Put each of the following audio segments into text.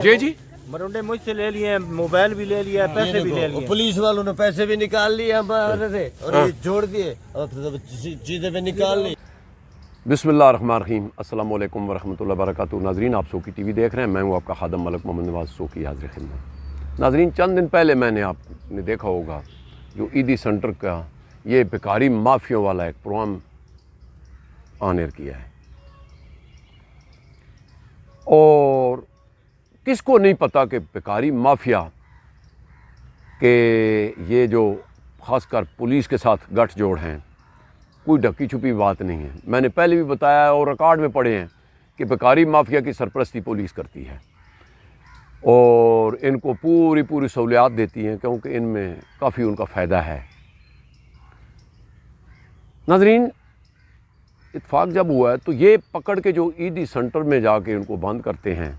जी जी मरुंडे मुझसे ले लिए, मोबाइल भी ले लिया, पैसे भी ले लिए। पुलिस वालों ने पैसे भी निकाल लिए हमारे से और ये छोड़ दिए और चीजें भी निकाल ली। बिस्मिल्लाहिर्रहमानिर्रहीम, अस्सलाम वालेकुम वरहमतुल्लाहि वबरकातुहू। नाज़रीन, आप सोकी टीवी देख रहे हैं। मैं हूं आपका खादम मलक मोहम्मद नवाज सोकी, हाज़िर खिदमत। नाज़रीन, चंद दिन पहले मैंने आपने देखा होगा जो ईदी सेंटर का ये बेकारी माफियों वाला एक प्रोग्राम ऑन एयर किया है। और किसको नहीं पता कि बेकारी माफिया के ये जो ख़ासकर पुलिस के साथ गठजोड़ हैं, कोई ढकी छुपी बात नहीं है। मैंने पहले भी बताया और रिकॉर्ड में पढ़े हैं कि बेकारी माफिया की सरपरस्ती पुलिस करती है और इनको पूरी सहूलियात देती हैं क्योंकि इनमें काफ़ी उनका फ़ायदा है। नाज़रीन, इत्फाक जब हुआ है तो ये पकड़ के जो ईदी सेंटर में जाके इनको बंद करते हैं,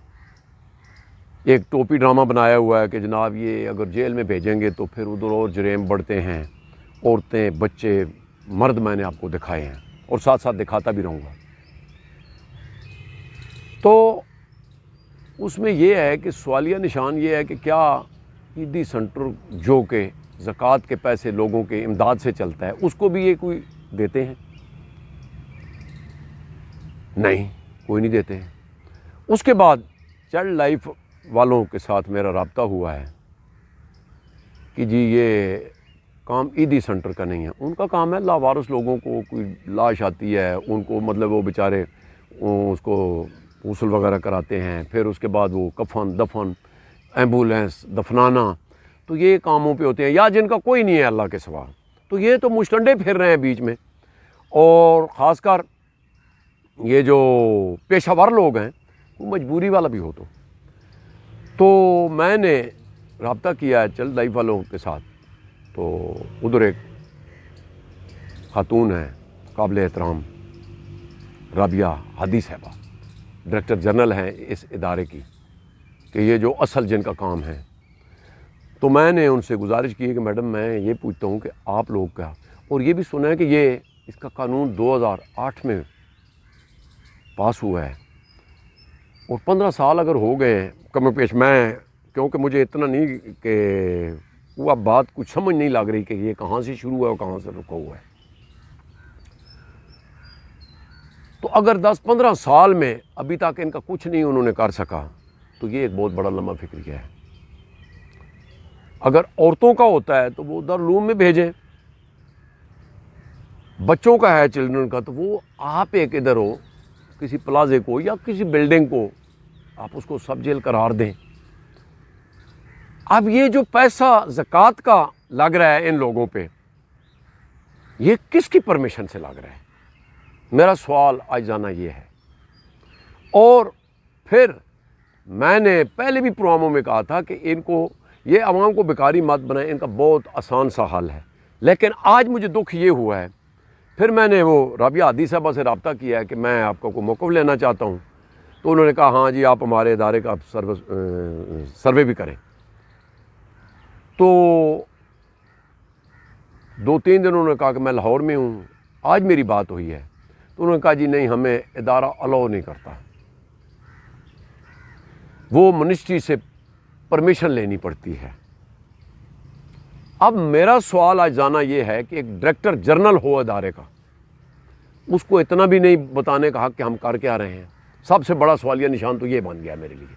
एक टोपी ड्रामा बनाया हुआ है कि जनाब ये अगर जेल में भेजेंगे तो फिर उधर और जरेम बढ़ते हैं, औरतें बच्चे मर्द मैंने आपको दिखाए हैं और साथ साथ दिखाता भी रहूँगा। तो उसमें ये है कि सवालिया निशान ये है कि क्या ईदी सेंटर जो कि ज़कात के पैसे लोगों के इमदाद से चलता है उसको भी ये कोई देते हैं? नहीं, कोई नहीं देते हैं। उसके बाद चाइल्ड लाइफ वालों के साथ मेरा रब्ता हुआ है कि जी ये काम ईदी सेंटर का नहीं है, उनका काम है लावारिस लोगों को, कोई लाश आती है उनको मतलब वो बेचारे उसको गस्ल वगैरह कराते हैं, फिर उसके बाद वो कफन दफन एम्बुलेंस दफनाना, तो ये कामों पे होते हैं। या जिनका कोई नहीं है अल्लाह के सिवा, तो ये तो मुश्तंडे फिर रहे हैं बीच में। और ख़ासकर ये जो पेशावर लोग हैं वो मजबूरी वाला भी हो तो मैंने रब्ता किया है चाइल्ड लाइफ वालों के साथ। तो उधर एक खातून है काबिल एहतराम राबिया हादी साहबा, डायरेक्टर जनरल हैं इस इदारे की, कि ये जो असल जिनका काम है। तो मैंने उनसे गुजारिश की है कि मैडम मैं ये पूछता हूँ कि आप लोग का, और ये भी सुना है कि ये इसका कानून 2008 में पास हुआ है और 15 साल अगर हो गए हैं कम पेश, मैं क्योंकि मुझे इतना नहीं कि वो अब बात कुछ समझ नहीं लग रही कि ये कहाँ से शुरू हुआ और कहाँ से रुका हुआ है। तो अगर 10-15 साल में अभी तक इनका कुछ नहीं उन्होंने कर सका तो ये एक बहुत बड़ा लम्हा फिक्रिया है। अगर औरतों का होता है तो वो दारुल में भेजें, बच्चों का है चिल्ड्रन का तो वो आप एक इधर हो किसी प्लाजे को या किसी बिल्डिंग को आप उसको सब जेल करार दें। अब ये जो पैसा ज़कात का लग रहा है इन लोगों पे, ये किसकी परमिशन से लग रहा है? मेरा सवाल आज जाना ये है। और फिर मैंने पहले भी प्रोग्रामों में कहा था कि इनको ये आवाम को बेकारी मत बनाए, इनका बहुत आसान सा हल है। लेकिन आज मुझे दुख ये हुआ है, फिर मैंने वो राबिया हादी साहबा से रब्ता किया है कि मैं आपका कोई मौक़िफ़ लेना चाहता हूँ। तो उन्होंने कहा हाँ जी आप हमारे इदारे का सर्वे भी करें। तो 2-3 दिन उन्होंने कहा कि मैं लाहौर में हूँ, आज मेरी बात हुई है। तो उन्होंने कहा जी नहीं, हमें इदारा अलाउ नहीं करता, वो मिनिस्ट्री से परमिशन लेनी पड़ती है। अब मेरा सवाल आज जाना ये है कि एक डायरेक्टर जनरल हो इदारे का, उसको इतना भी नहीं बताने का हक़ कि हम कर क्या रहे हैं। सबसे बड़ा सवालिया निशान तो ये बन गया मेरे लिए।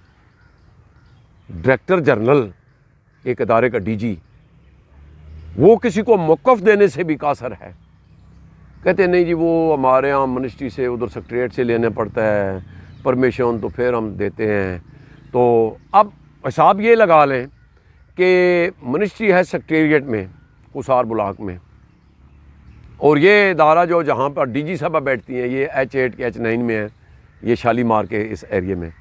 डायरेक्टर जनरल एक इदारे का डीजी, वो किसी को मौक़िफ़ देने से भी कासर है। कहते नहीं जी वो हमारे यहाँ मिनिस्ट्री से उधर सेक्रेटरीट से लेना पड़ता है परमिशन, तो फिर हम देते हैं। तो अब हिसाब ये लगा लें कि मिनिस्ट्री है सेक्रेटरीट में कुसार ब्लॉक में, और ये इदारा जो जहाँ पर डीजी साहबा बैठती हैं ये H8 के H9 में है, ये शालीमार के इस एरिया में।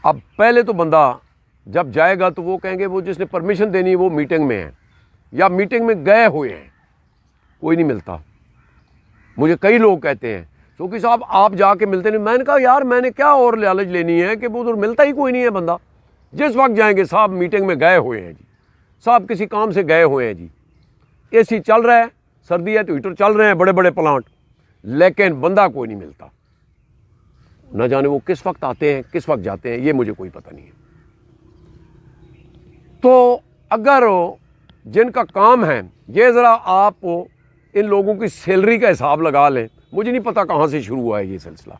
अब पहले तो बंदा जब जाएगा तो वो कहेंगे वो जिसने परमिशन देनी है वो मीटिंग में है या मीटिंग में गए हुए हैं, कोई नहीं मिलता। मुझे कई लोग कहते हैं क्योंकि साहब आप जाके मिलते नहीं। मैंने कहा यार मैंने क्या और लालच लेनी है कि वो उधर मिलता ही कोई नहीं है बंदा। जिस वक्त जाएंगे साहब मीटिंग में गए हुए हैं जी, साहब किसी काम से गए हुए हैं जी, AC चल रहा है, सर्दी है तो हीटर चल रहे हैं, बड़े बड़े प्लांट, लेकिन बंदा कोई नहीं मिलता। نہ جانے وہ کس وقت آتے ہیں کس وقت جاتے ہیں، یہ مجھے کوئی پتہ نہیں ہے۔ تو اگر جن کا کام ہے یہ ذرا آپ ان لوگوں کی سیلری کا حساب لگا لیں، مجھے نہیں پتہ کہاں سے شروع ہوا ہے یہ سلسلہ،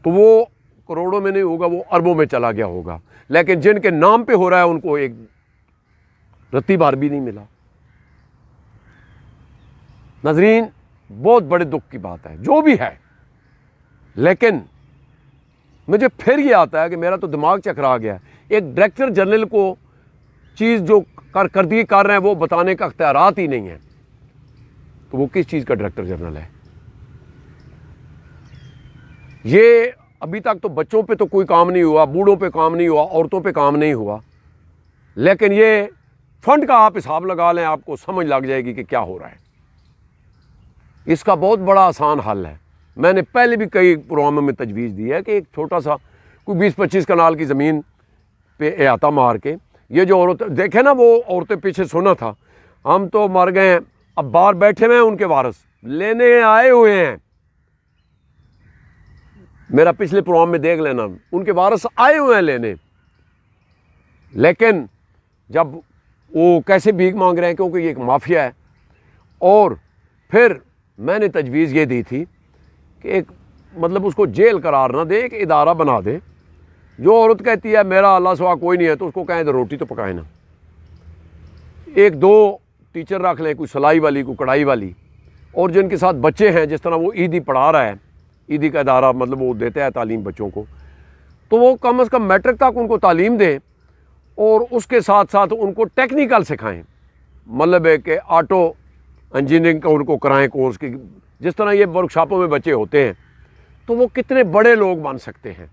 تو وہ کروڑوں میں نہیں ہوگا، وہ اربوں میں چلا گیا ہوگا، لیکن جن کے نام پہ ہو رہا ہے ان کو ایک رتی بھر بھی نہیں ملا۔ ناظرین، بہت بڑے دکھ کی بات ہے جو بھی ہے، لیکن مجھے پھر یہ آتا ہے کہ میرا تو دماغ چکرا گیا، ایک ڈائریکٹر جنرل کو چیز جو کردگی کر رہے ہیں وہ بتانے کا اختیارات ہی نہیں ہے، تو وہ کس چیز کا ڈائریکٹر جنرل ہے؟ یہ ابھی تک تو بچوں پہ تو کوئی کام نہیں ہوا، بوڑھوں پہ کام نہیں ہوا، عورتوں پہ کام نہیں ہوا، لیکن یہ فنڈ کا آپ حساب لگا لیں، آپ کو سمجھ لگ جائے گی کہ کیا ہو رہا ہے۔ اس کا بہت بڑا آسان حل ہے، میں نے پہلے بھی کئی پروگراموں میں تجویز دی ہے کہ ایک چھوٹا سا کوئی 20-25 کنال کی زمین پہ احاطہ مار کے، یہ جو عورت دیکھیں نا، وہ عورتیں پیچھے سنا تھا ہم تو مر گئے ہیں، اب باہر بیٹھے ہوئے ہیں ان کے وارث لینے آئے ہوئے ہیں، میرا پچھلے پروگرام میں دیکھ لینا، ان کے وارث آئے ہوئے ہیں لینے، لیکن جب وہ کیسے بھیک مانگ رہے ہیں کیونکہ یہ ایک مافیا ہے۔ اور پھر میں نے تجویز یہ دی تھی کہ ایک مطلب اس کو جیل قرار نہ دے، ایک ادارہ بنا دے، جو عورت کہتی ہے میرا اللہ سوا کوئی نہیں ہے تو اس کو کہیں تو روٹی تو پکائے نا، 1-2 ٹیچر رکھ لیں، کوئی سلائی والی کوئی کڑھائی والی، اور جن کے ساتھ بچے ہیں، جس طرح وہ عیدی پڑھا رہا ہے، عیدی کا ادارہ مطلب وہ دیتا ہے تعلیم بچوں کو، تو وہ کم از کم میٹرک تک ان کو تعلیم دیں، اور اس کے ساتھ ساتھ ان کو ٹیکنیکل سکھائیں، مطلب ہے کہ آٹو انجینئرنگ کا ان کو کرائیں کورس کی، جس طرح یہ ورکشاپوں میں بچے ہوتے ہیں، تو وہ کتنے بڑے لوگ بن سکتے ہیں،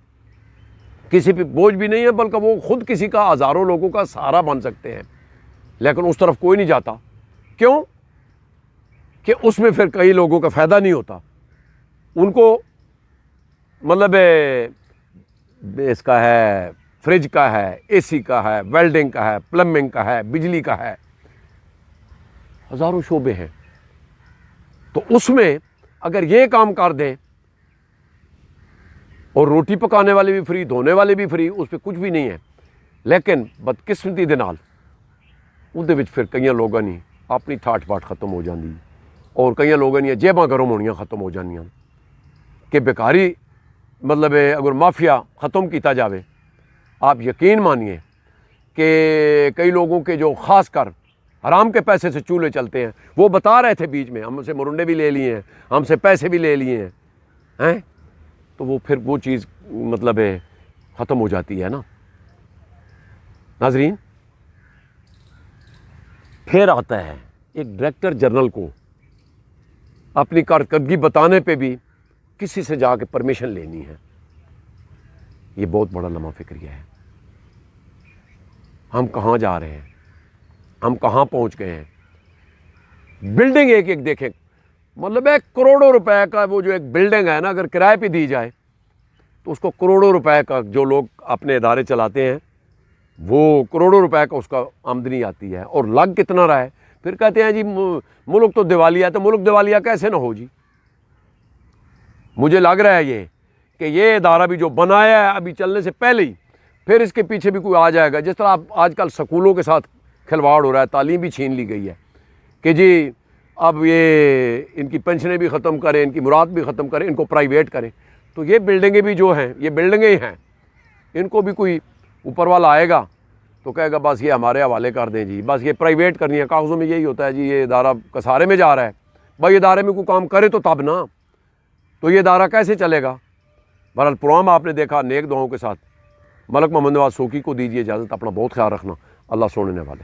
کسی پہ بوجھ بھی نہیں ہے، بلکہ وہ خود کسی کا ہزاروں لوگوں کا سہارا بن سکتے ہیں، لیکن اس طرف کوئی نہیں جاتا، کیوں کہ اس میں پھر کئی لوگوں کا فائدہ نہیں ہوتا، ان کو مطلب اس کا ہے، فریج کا ہے، اے سی کا ہے، ویلڈنگ کا ہے، پلمبنگ کا ہے، بجلی کا ہے، ہزاروں شعبے ہیں، تو اس میں اگر یہ کام کر دیں اور روٹی پکانے والے بھی فری، دھونے والے بھی فری، اس پہ کچھ بھی نہیں ہے، لیکن بدقسمتی دے نال اُس دے وچ پھر کئی لوگاں نہیں اپنی تھاٹ باٹ ختم ہو جاندی، اور کئی لوگاں نہیں جیباں گرم ہونیاں ختم ہو جانیاں، کہ بیکاری مطلب اگر مافیا ختم کیتا جاوے، آپ یقین مانیے کہ کئی لوگوں کے جو خاص کر حرام کے پیسے سے چولہے چلتے ہیں، وہ بتا رہے تھے بیچ میں ہم سے مرنڈے بھی لے لیے ہیں، ہم سے پیسے بھی لے لیے ہیں، تو وہ پھر وہ چیز مطلب ختم ہو جاتی ہے نا۔ ناظرین، پھر آتا ہے ایک ڈائریکٹر جنرل کو اپنی کارکردگی بتانے پہ بھی کسی سے جا کے پرمیشن لینی ہے، یہ بہت بڑا لمحہ فکریہ ہے۔ ہم کہاں جا رہے ہیں، ہم کہاں پہنچ گئے ہیں؟ بلڈنگ ایک ایک دیکھیں، مطلب 1 کروڑوں روپے کا وہ جو ایک بلڈنگ ہے نا، اگر کرائے پہ دی جائے تو اس کو کروڑوں روپے کا، جو لوگ اپنے ادارے چلاتے ہیں وہ کروڑوں روپے کا اس کا آمدنی آتی ہے، اور لگ کتنا رہا ہے، پھر کہتے ہیں جی ملک تو دیوالیہ ہے، تو ملک دیوالیہ کیسے نہ ہو جی؟ مجھے لگ رہا ہے یہ کہ یہ ادارہ بھی جو بنایا ہے ابھی چلنے سے پہلے ہی، پھر اس کے پیچھے بھی کوئی آ جائے گا، جس طرح آج کل سکولوں کے ساتھ کھلواڑ ہو رہا ہے، تعلیم بھی چھین لی گئی ہے کہ جی اب یہ ان کی پینشنیں بھی ختم کریں، ان کی مراد بھی ختم کریں، ان کو پرائیویٹ کریں، تو یہ بلڈنگیں بھی جو ہیں یہ بلڈنگیں ہی ہیں، ان کو بھی کوئی اوپر والا آئے گا تو کہے گا بس یہ ہمارے حوالے کر دیں جی، بس یہ پرائیویٹ کرنی ہے، کاغذوں میں یہی ہوتا ہے جی یہ ادارہ کسارے میں جا رہا ہے، بھائی ادارے میں کوئی کام کرے تو تب نا، تو یہ ادارہ کیسے چلے گا؟ بہرحال پروگرام آپ نے دیکھا، نیک دعاؤں کے ساتھ ملک محمد نواز سوکی کو دیجیے اجازت، اپنا بہت خیال رکھنا، اللہ سونے والے۔